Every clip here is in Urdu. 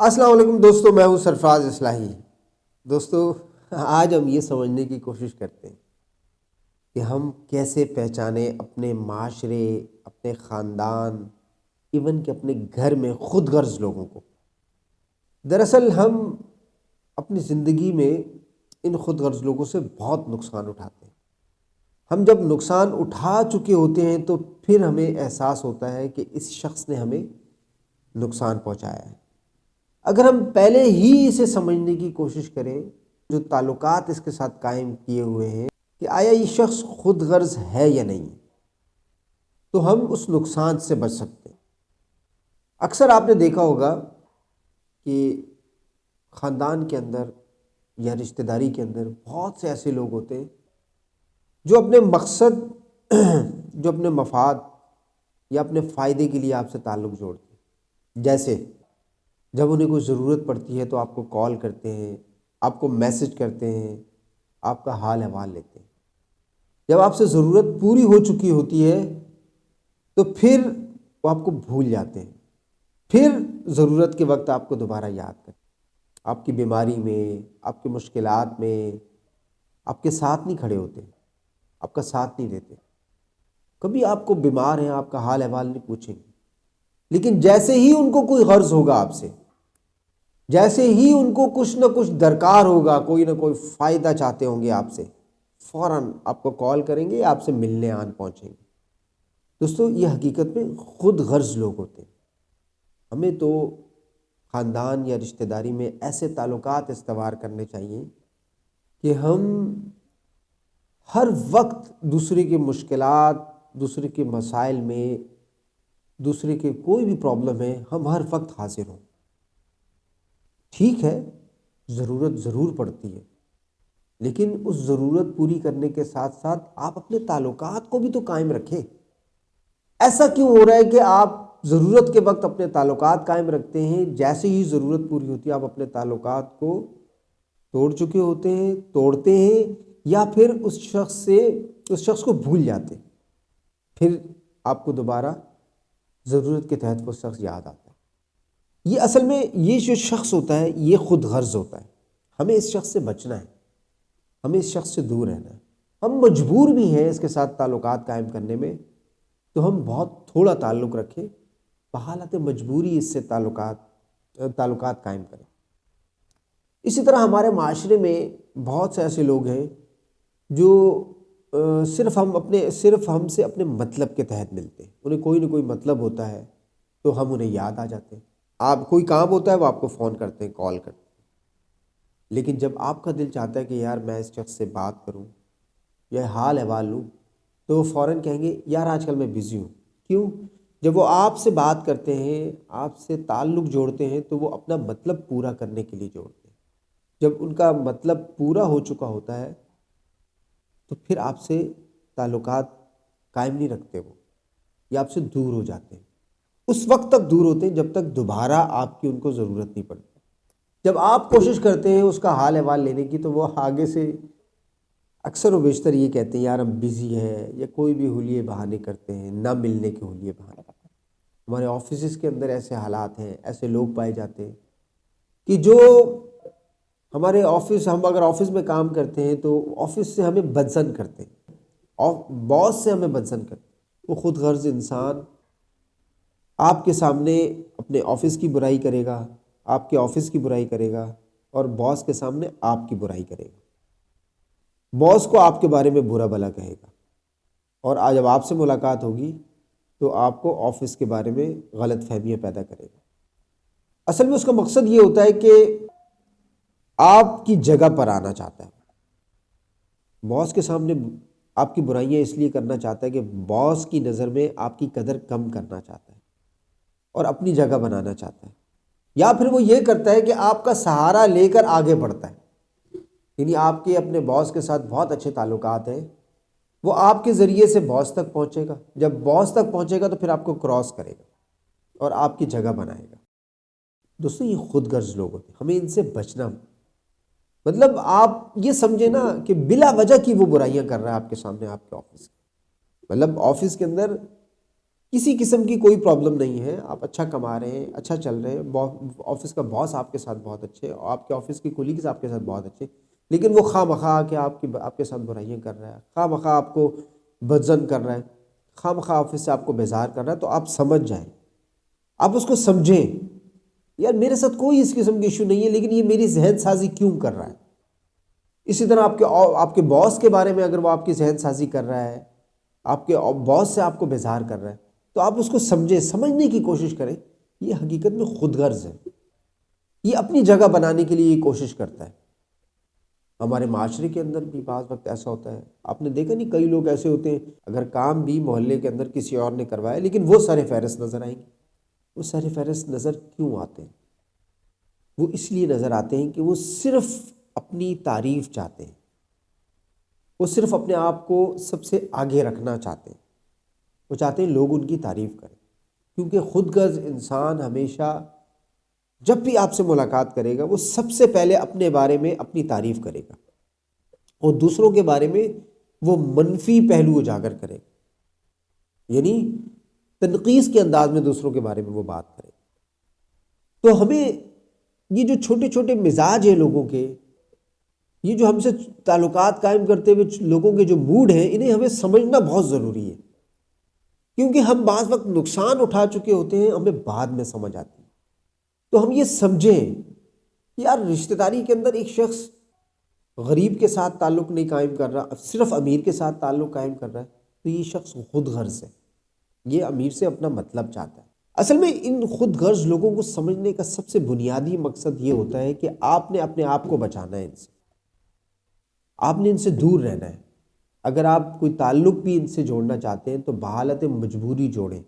السلام علیکم دوستو، میں ہوں سرفراز اصلاحی۔ دوستو، آج ہم یہ سمجھنے کی کوشش کرتے ہیں کہ ہم کیسے پہچانیں اپنے معاشرے، اپنے خاندان، ایون کہ اپنے گھر میں خود غرض لوگوں کو۔ دراصل ہم اپنی زندگی میں ان خود غرض لوگوں سے بہت نقصان اٹھاتے ہیں۔ ہم جب نقصان اٹھا چکے ہوتے ہیں تو پھر ہمیں احساس ہوتا ہے کہ اس شخص نے ہمیں نقصان پہنچایا ہے۔ اگر ہم پہلے ہی اسے سمجھنے کی کوشش کریں، جو تعلقات اس کے ساتھ قائم کیے ہوئے ہیں، کہ آیا یہ شخص خود غرض ہے یا نہیں، تو ہم اس نقصان سے بچ سکتے ہیں۔ اکثر آپ نے دیکھا ہوگا کہ خاندان کے اندر یا رشتہ داری کے اندر بہت سے ایسے لوگ ہوتے ہیں جو اپنے مقصد جو اپنے مفاد یا اپنے فائدے کے لیے آپ سے تعلق جوڑتے ہیں۔ جیسے جب انہیں کوئی ضرورت پڑتی ہے تو آپ کو کال کرتے ہیں، آپ کو میسج کرتے ہیں، آپ کا حال احوال لیتے ہیں۔ جب آپ سے ضرورت پوری ہو چکی ہوتی ہے تو پھر وہ آپ کو بھول جاتے ہیں، پھر ضرورت کے وقت آپ کو دوبارہ یاد کرتے ہیں۔ آپ کی بیماری میں، آپ کی مشکلات میں آپ کے ساتھ نہیں کھڑے ہوتے، آپ کا ساتھ نہیں دیتے۔ کبھی آپ کو بیمار ہیں، آپ کا حال احوال نہیں پوچھیں گے، لیکن جیسے ہی ان کو کوئی غرض ہوگا آپ سے، جیسے ہی ان کو کچھ نہ کچھ درکار ہوگا، کوئی نہ کوئی فائدہ چاہتے ہوں گے آپ سے، فوراً آپ کو کال کریں گے، آپ سے ملنے آن پہنچیں گے۔ دوستو، یہ حقیقت میں خود غرض لوگ ہوتے ہیں۔ ہمیں تو خاندان یا رشتہ داری میں ایسے تعلقات استوار کرنے چاہیے کہ ہم ہر وقت دوسرے کی مشکلات، دوسرے کے مسائل میں، دوسرے کے کوئی بھی پرابلم ہے، ہم ہر وقت حاضر ہوں۔ ٹھیک ہے، ضرورت ضرور پڑتی ہے، لیکن اس ضرورت پوری کرنے کے ساتھ ساتھ آپ اپنے تعلقات کو بھی تو قائم رکھیں۔ ایسا کیوں ہو رہا ہے کہ آپ ضرورت کے وقت اپنے تعلقات قائم رکھتے ہیں، جیسے ہی ضرورت پوری ہوتی ہے آپ اپنے تعلقات کو توڑ چکے ہوتے ہیں، توڑتے ہیں، یا پھر اس شخص کو بھول جاتے ہیں۔ پھر آپ کو دوبارہ ضرورت کے تحت وہ شخص یاد آتا ہے۔ یہ اصل میں یہ جو شخص ہوتا ہے یہ خود غرض ہوتا ہے۔ ہمیں اس شخص سے بچنا ہے، ہمیں اس شخص سے دور رہنا ہے۔ ہم مجبور بھی ہیں اس کے ساتھ تعلقات قائم کرنے میں، تو ہم بہت تھوڑا تعلق رکھیں، بحالت مجبوری اس سے تعلقات قائم کریں۔ اسی طرح ہمارے معاشرے میں بہت سے ایسے لوگ ہیں جو صرف ہم سے اپنے مطلب کے تحت ملتے ہیں۔ انہیں کوئی نہ کوئی مطلب ہوتا ہے تو ہم انہیں یاد آ جاتے ہیں۔ آپ کوئی کام ہوتا ہے وہ آپ کو فون کرتے ہیں، کال کرتے ہیں، لیکن جب آپ کا دل چاہتا ہے کہ یار میں اس شخص سے بات کروں یا حال احوال لوں، تو وہ فوراً کہیں گے یار آج کل میں بزی ہوں۔ کیوں؟ جب وہ آپ سے بات کرتے ہیں، آپ سے تعلق جوڑتے ہیں، تو وہ اپنا مطلب پورا کرنے کے لیے جوڑتے ہیں۔ جب ان کا مطلب پورا ہو چکا ہوتا ہے تو پھر آپ سے تعلقات قائم نہیں رکھتے، وہ یا آپ سے دور ہو جاتے ہیں۔ اس وقت تک دور ہوتے ہیں جب تک دوبارہ آپ کی ان کو ضرورت نہیں پڑتی۔ جب آپ کوشش کرتے ہیں اس کا حال احوال لینے کی تو وہ آگے سے اکثر و بیشتر یہ کہتے ہیں یار ہم بزی ہے، یا کوئی بھی حلیے بہانے کرتے ہیں، نہ ملنے کے حلیے بہانے کرتے ہیں۔ ہمارے آفیسز کے اندر ایسے حالات ہیں، ایسے لوگ پائے جاتے ہیں کہ جو ہمارے ہم اگر آفس میں کام کرتے ہیں تو آفس سے ہمیں بدزن کرتے ہیں، باس سے ہمیں بدزن کرتے ہیں۔ وہ خود غرض انسان آپ کے سامنے اپنے آفس کی برائی کرے گا، آپ کے آفس کی برائی کرے گا، اور باس کے سامنے آپ کی برائی کرے گا۔ باس کو آپ کے بارے میں برا بھلا کہے گا، اور آج جب آپ سے ملاقات ہوگی تو آپ کو آفس کے بارے میں غلط فہمیاں پیدا کرے گا۔ اصل میں اس کا مقصد یہ ہوتا ہے کہ آپ کی جگہ پر آنا چاہتا ہے۔ باس کے سامنے آپ کی برائیاں اس لیے کرنا چاہتا ہے کہ باس کی نظر میں آپ کی قدر کم کرنا چاہتا ہے اور اپنی جگہ بنانا چاہتا ہے، یا پھر وہ یہ کرتا ہے کہ آپ کا سہارا لے کر آگے بڑھتا ہے۔ یعنی آپ کے اپنے باس کے ساتھ بہت اچھے تعلقات ہیں، وہ آپ کے ذریعے سے باس تک پہنچے گا، جب باس تک پہنچے گا تو پھر آپ کو کراس کرے گا اور آپ کی جگہ بنائے گا۔ دوستو، یہ خود غرض لوگ ہوتے ہیں، ہمیں ان سے بچنا۔ مطلب آپ یہ سمجھے نا کہ بلا وجہ کی وہ برائیاں کر رہا ہے آپ کے سامنے، آپ کے آفس، مطلب آفس کے اندر کسی قسم کی کوئی پرابلم نہیں ہے، آپ اچھا کما رہے ہیں، اچھا چل رہے ہیں، آفس کا باس آپ کے ساتھ بہت اچھے، آپ کے آفس کی کولیگز آپ کے ساتھ بہت اچھے، لیکن وہ خواہ مخواہ کہ آپ کے ساتھ برائیاں کر رہا ہے، خواہ مخواہ آپ کو بدظن کر رہا ہے، خواہ مخواہ آفس سے آپ کو بیزار کر رہا ہے، تو آپ سمجھ جائیں، آپ اس کو سمجھیں، یار میرے ساتھ کوئی اس قسم کی ایشو نہیں ہے، لیکن یہ میری ذہن سازی کیوں کر رہا ہے۔ اسی طرح آپ کے باس کے بارے میں اگر وہ آپ کی ذہن سازی کر رہا ہے، آپ کے باس سے آپ کو بیزار کر رہا ہے، تو آپ اس کو سمجھیں، سمجھنے کی کوشش کریں۔ یہ حقیقت میں خود غرض ہے، یہ اپنی جگہ بنانے کے لیے یہ کوشش کرتا ہے۔ ہمارے معاشرے کے اندر بھی بعض وقت ایسا ہوتا ہے، آپ نے دیکھا نہیں، کئی لوگ ایسے ہوتے ہیں اگر کام بھی محلے کے اندر کسی اور نے کروایا لیکن وہ سر فہرست نظر آئیں گے۔ وہ سر فہرست نظر کیوں آتے ہیں؟ وہ اس لیے نظر آتے ہیں کہ وہ صرف اپنی تعریف چاہتے ہیں، وہ صرف اپنے آپ کو سب سے آگے رکھنا چاہتے ہیں، وہ چاہتے ہیں لوگ ان کی تعریف کریں، کیونکہ خود غرض انسان ہمیشہ جب بھی آپ سے ملاقات کرے گا وہ سب سے پہلے اپنے بارے میں اپنی تعریف کرے گا اور دوسروں کے بارے میں وہ منفی پہلو اجاگر کرے گا، یعنی تنقیص کے انداز میں دوسروں کے بارے میں وہ بات کرے گا۔ تو ہمیں یہ جو چھوٹے چھوٹے مزاج ہیں لوگوں کے، یہ جو ہم سے تعلقات قائم کرتے ہوئے لوگوں کے جو موڈ ہیں، انہیں ہمیں سمجھنا بہت ضروری ہے، کیونکہ ہم بعض وقت نقصان اٹھا چکے ہوتے ہیں، ہمیں بعد میں سمجھ آتی ہے۔ تو ہم یہ سمجھیں کہ یار رشتہ داری کے اندر ایک شخص غریب کے ساتھ تعلق نہیں قائم کر رہا، صرف امیر کے ساتھ تعلق قائم کر رہا ہے، تو یہ شخص خود غرض ہے، یہ امیر سے اپنا مطلب چاہتا ہے۔ اصل میں ان خود غرض لوگوں کو سمجھنے کا سب سے بنیادی مقصد یہ ہوتا ہے کہ آپ نے اپنے آپ کو بچانا ہے، ان سے آپ نے ان سے دور رہنا ہے۔ اگر آپ کوئی تعلق بھی ان سے جوڑنا چاہتے ہیں تو بحالت مجبوری جوڑیں۔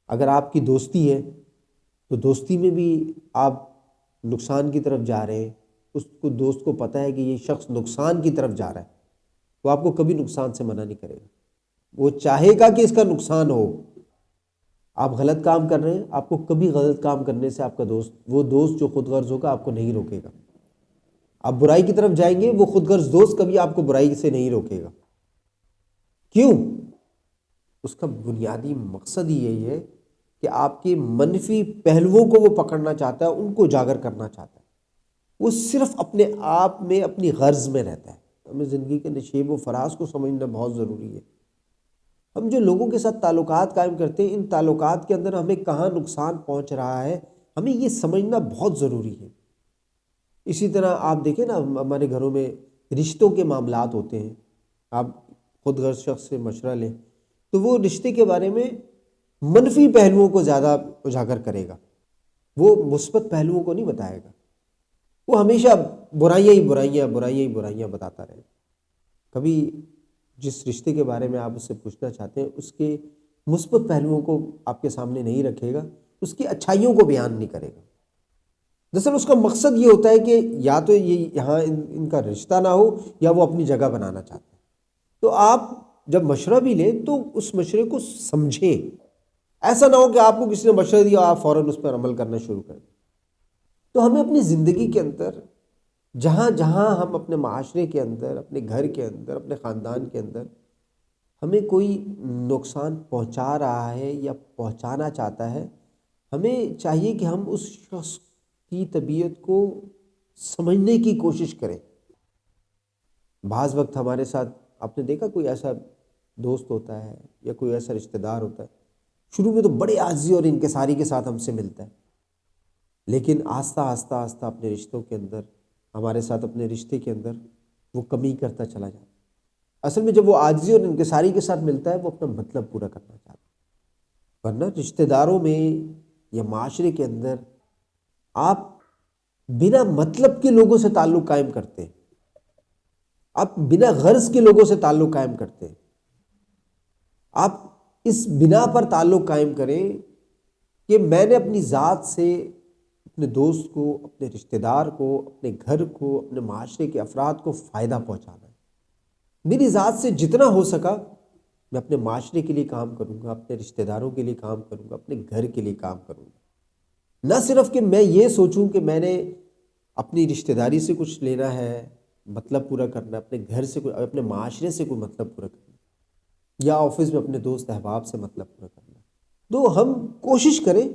اگر آپ کی دوستی ہے تو دوستی میں بھی آپ نقصان کی طرف جا رہے ہیں، اس کو دوست کو پتہ ہے کہ یہ شخص نقصان کی طرف جا رہا ہے، وہ آپ کو کبھی نقصان سے منع نہیں کرے گا، وہ چاہے گا کہ اس کا نقصان ہو۔ آپ غلط کام کر رہے ہیں، آپ کو کبھی غلط کام کرنے سے آپ کا دوست، وہ دوست جو خود غرض ہوگا، آپ کو نہیں روکے گا۔ آپ برائی کی طرف جائیں گے، وہ خود غرض دوست کبھی آپ کو برائی سے نہیں روکے گا۔ کیوں؟ اس کا بنیادی مقصد ہی یہی ہے کہ آپ کے منفی پہلوؤں کو وہ پکڑنا چاہتا ہے، ان کو اجاگر کرنا چاہتا ہے۔ وہ صرف اپنے آپ میں اپنی غرض میں رہتا ہے۔ ہمیں زندگی کے نشیب و فراز کو سمجھنا بہت ضروری ہے۔ ہم جو لوگوں کے ساتھ تعلقات قائم کرتے ہیں، ان تعلقات کے اندر ہمیں کہاں نقصان پہنچ رہا ہے، ہمیں یہ سمجھنا بہت ضروری ہے۔ اسی طرح آپ دیکھیں نا، ہمارے گھروں میں رشتوں کے معاملات ہوتے ہیں، آپ خود غرض شخص سے مشورہ لیں تو وہ رشتے کے بارے میں منفی پہلوؤں کو زیادہ اجاگر کرے گا، وہ مثبت پہلوؤں کو نہیں بتائے گا، وہ ہمیشہ برائیاں ہی برائیاں برائیاں ہی برائیاں بتاتا رہے گا۔ کبھی جس رشتے کے بارے میں آپ اس سے پوچھنا چاہتے ہیں اس کے مثبت پہلوؤں کو آپ کے سامنے نہیں رکھے گا، اس کی اچھائیوں کو بیان نہیں کرے گا۔ دراصل اس کا مقصد یہ ہوتا ہے کہ یا تو یہ یہاں ان کا رشتہ نہ ہو، یا وہ اپنی جگہ بنانا چاہتے ہیں۔ تو آپ جب مشورہ بھی لیں تو اس مشورے کو سمجھیں، ایسا نہ ہو کہ آپ کو کسی نے مشورہ دیا آپ فوراً اس پر عمل کرنا شروع کر دیں۔ تو ہمیں اپنی زندگی کے اندر جہاں جہاں ہم اپنے معاشرے کے اندر، اپنے گھر کے اندر، اپنے خاندان کے اندر ہمیں کوئی نقصان پہنچا رہا ہے یا پہنچانا چاہتا ہے، ہمیں چاہیے کہ ہم اس شخص کی طبیعت کو سمجھنے کی کوشش کریں۔ بعض وقت ہمارے ساتھ آپ نے دیکھا کوئی ایسا دوست ہوتا ہے یا کوئی ایسا رشتہ دار ہوتا ہے، شروع میں تو بڑے عاجزی اور انکساری کے ساتھ ہم سے ملتا ہے، لیکن آہستہ آہستہ آہستہ اپنے رشتوں کے اندر، ہمارے ساتھ اپنے رشتے کے اندر وہ کمی کرتا چلا جاتا ہے۔ اصل میں جب وہ عاجزی اور انکساری کے ساتھ ملتا ہے وہ اپنا مطلب پورا کرنا چاہتا ہے، ورنہ رشتہ داروں میں یا معاشرے کے اندر آپ بنا مطلب کے لوگوں سے تعلق قائم کرتے ہیں، آپ بنا غرض کے لوگوں سے تعلق قائم کرتے ہیں۔ آپ اس بنا پر تعلق قائم کریں کہ میں نے اپنی ذات سے اپنے دوست کو، اپنے رشتہ دار کو، اپنے گھر کو، اپنے معاشرے کے افراد کو فائدہ پہنچانا ہے۔ میری ذات سے جتنا ہو سکا میں اپنے معاشرے کے لیے کام کروں گا، اپنے رشتہ داروں کے لیے کام کروں گا، اپنے گھر کے لیے کام کروں گا۔ نہ صرف کہ میں یہ سوچوں کہ میں نے اپنی رشتہ داری سے کچھ لینا ہے، مطلب پورا کرنا، اپنے گھر سے کوئی، اپنے معاشرے سے کوئی مطلب پورا کرنا، یا آفس میں اپنے دوست احباب سے مطلب پورا کرنا، تو ہم کوشش کریں،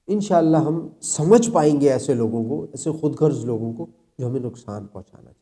انشاءاللہ ہم سمجھ پائیں گے ایسے لوگوں کو، ایسے خود غرض لوگوں کو جو ہمیں نقصان پہنچانا چاہتے ہیں۔